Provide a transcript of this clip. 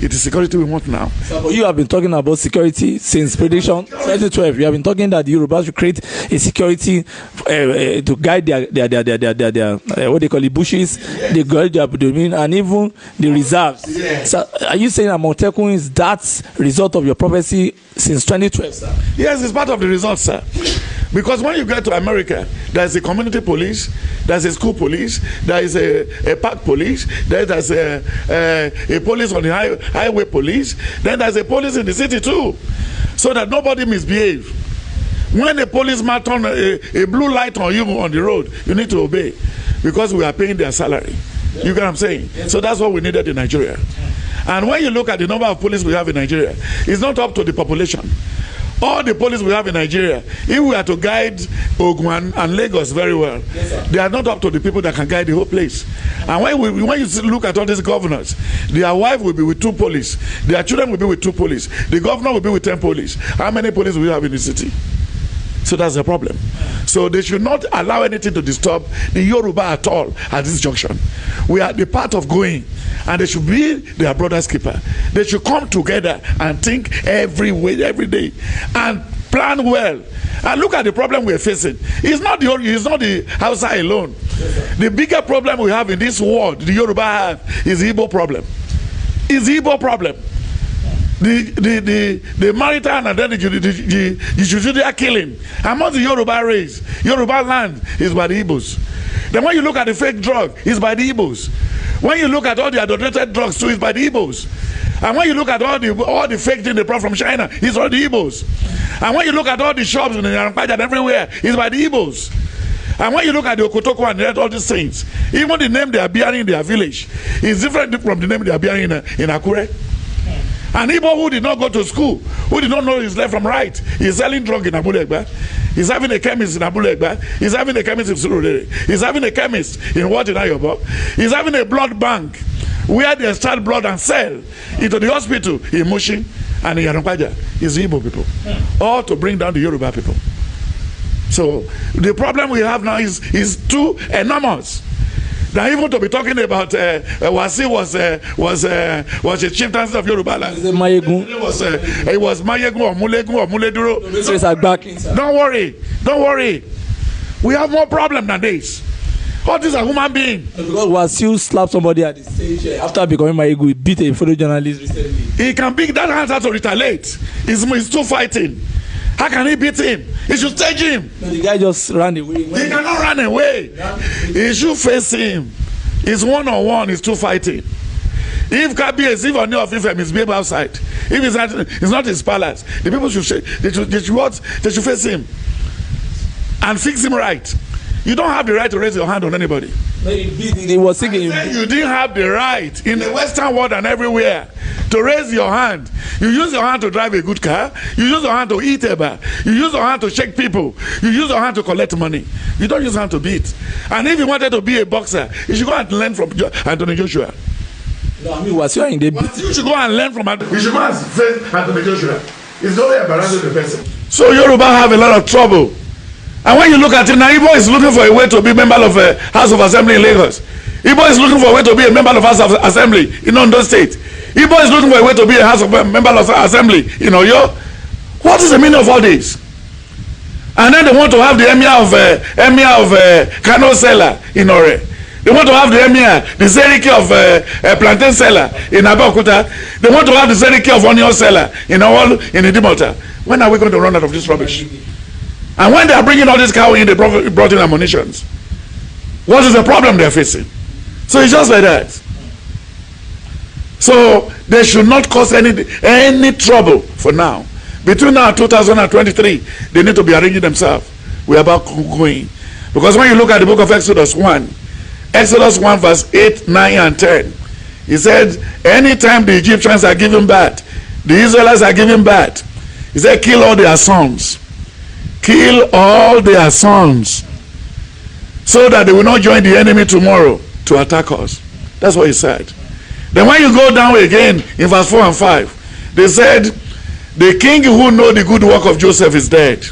It is security we want now. So you have been talking about security since prediction 2012. You have been talking that the Yorubas should create a security to guide their what they call it, bushes, they guide their domain, and even the reserves. Yeah. So are you saying Amotekun is that result of your prophecy since 2012, sir? Yes, it's part of the result, sir. Because when you get to America, there's a community police, there's a school police, there is a park police, there's a police on the highway police, then there's a police in the city too, so that nobody misbehave. When a policeman turn a blue light on you on the road, you need to obey, because we are paying their salary. You get what I'm saying? So that's what we needed in Nigeria. And when you look at the number of police we have in Nigeria, it's not up to the population. All the police we have in Nigeria, if we are to guide Ogun and Lagos very well, yes, they are not up to the people that can guide the whole place. And when you look at all these governors, their wife will be with 2 police, their children will be with 2 police, the governor will be with 10 police. How many police we have in the city? So that's the problem. So they should not allow anything to disturb the Yoruba at all at this junction. We are the part of going, and they should be their brother's keeper. They should come together and think every day and plan well. And look at the problem we're facing. It's not the Hausa alone. The bigger problem we have in this world, the Yoruba have, is the Igbo problem. It's the Igbo problem. The maritime and then the judicial killing among the Yoruba race, Yoruba land is by the Igbos. Then when you look at the fake drug, it's by the Igbos. When you look at all the adulterated drugs too, it's by the Igbos. And when you look at all the fake things they brought from China, it's all the Igbos. And when you look at all the shops in Yaramkpaja and everywhere, it's by the Igbos. And when you look at the Okotoko and all these things, even the name they are bearing in their village is different from the name they are bearing in Akure. An Igbo who did not go to school, who did not know his left from right, he's selling drug in Abulegba. He's having a chemist in Abulegba. He's having a chemist in Surulere. He's having a chemist in Ayobo. He's having a blood bank where they start blood and sell into the hospital in Mushin and in Yaramkpaja. It's the Igbo people. All to bring down the Yoruba people. So the problem we have now is too enormous. Now, even to be talking about Wasi was a chieftain of Yoruba land. It was Mayegun or Mulegun or Muleduro. Don't worry. We have more problem than this. All these are human beings. Because Wasi slapped somebody at the stage after becoming Mayegun, he beat a photojournalist recently. He can beat that hand to retaliate. He's still fighting. How can he beat him? He should stage him. No, the guy just ran away. He cannot run away. He should face him. It's one-on-one. It's two fighting. If Kabiyesi, if Ooni of Ife misbehave outside, if it's not his palace, the people should face him and fix him right. You don't have the right to raise your hand on anybody. He was singing. You didn't have the right in the Western world and everywhere to raise your hand. You use your hand to drive a good car. You use your hand to eat eba. You use your hand to shake people. You use your hand to collect money. You don't use your hand to beat. And if you wanted to be a boxer, you should go and learn from Anthony Joshua. No, I mean, what's your in the beat? You should go and learn from Anthony. You should go and face Anthony Joshua. It's not embarrassing the person. So Yoruba have a lot of trouble. And when you look at it now, Igbo is looking for a way to be member of a House of Assembly in Lagos. Igbo is looking for a way to be a member of House of Assembly in Ondo State. Igbo is looking for a way to be a member of Assembly in Oyo. What is the meaning of all this? And then they want to have the emir of Kano seller in Ore. They want to have the emir, the Seriki of plantain seller in Abeokuta. They want to have the Seriki of onion seller in Idimota. When are we going to run out of this rubbish? And when they are bringing all this cow in, they brought in ammunitions. What is the problem they are facing? So it's just like that. So they should not cause any trouble for now. Between now and 2023, they need to be arranging themselves. We are about going. Because when you look at the book of Exodus 1 verse 8, 9, and 10, he said, anytime the Egyptians are giving birth, the Israelites are giving birth, he said, kill all their sons. Kill all their sons, so that they will not join the enemy tomorrow to attack us. That's what he said. Then when you go down again in verse 4 and 5, they said, the king who know the good work of Joseph is dead.